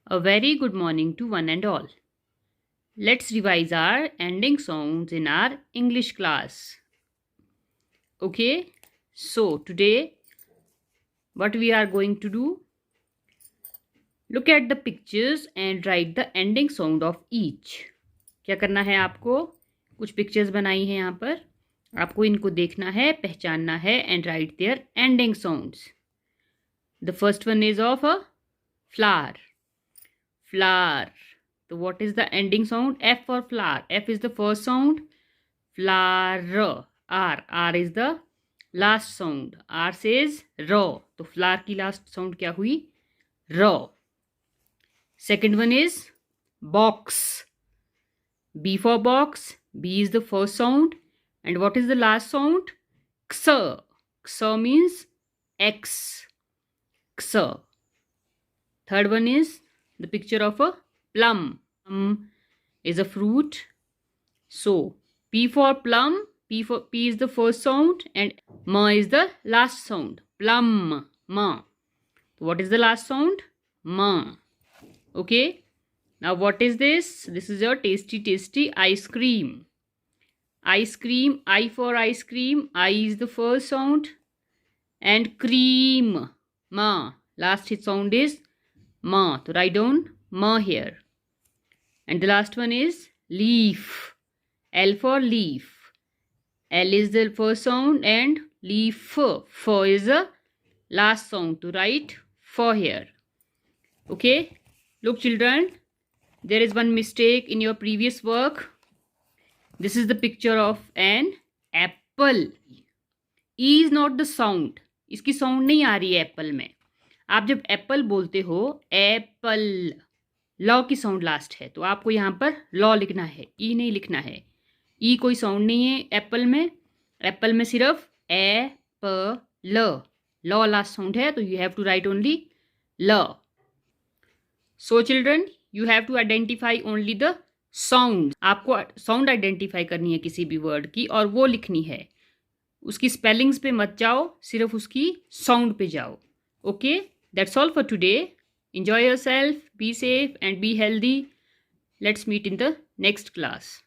A very good morning to one and all. Let's revise our ending sounds in our English class. Okay, so today what we are going to do, look at the pictures and write the ending sound of each. क्या करना है आपको? कुछ pictures बनाई हैं यहाँ पर, आपको इनको देखना है, पहचानना है and write their ending sounds. The first one is of a flower. Flower. So what is the ending sound? F for flower. F is the first sound. Flower. R is the last sound. R says R. तो flower की last sound क्या हुई? R. Second one is box. B for box. B is the first sound. And what is the last sound? X. X means X. X. Third one is the picture of a plum. Plum is a fruit. So P for plum. P is the first sound and ma is the last sound. Plum. Ma. So what is the last sound? Ma. Okay. Now what is this? This is your tasty ice cream. Ice cream. I for ice cream. I is the first sound. And cream. Ma. Last sound is ma. So write down ma here. And the last one is leaf. L for leaf. L is the first sound and leaf. F is the last sound. To write for here. Okay. Look children. There is one mistake in your previous work. This is the picture of an apple. E is not the sound. इसकी sound नहीं आ रही है Apple में. आप जब Apple बोलते हो, Apple, law की साउंड लास्ट है, तो आपको यहाँ पर लॉ लिखना है, ई नहीं लिखना है. ई कोई साउंड नहीं है एप्पल में. एप्पल में सिर्फ ए प ल, लॉ लास्ट साउंड है, तो you have to write only L. So children, you have to identify only the sound. आपको साउंड आइडेंटिफाई करनी है किसी भी वर्ड की और वो लिखनी है. उसकी स्पेलिंग्स पे मत जाओ, सिर्फ उसकी साउंड पे जाओ. Okay, that's all for today. Enjoy yourself, be safe and be healthy. Let's meet in the next class.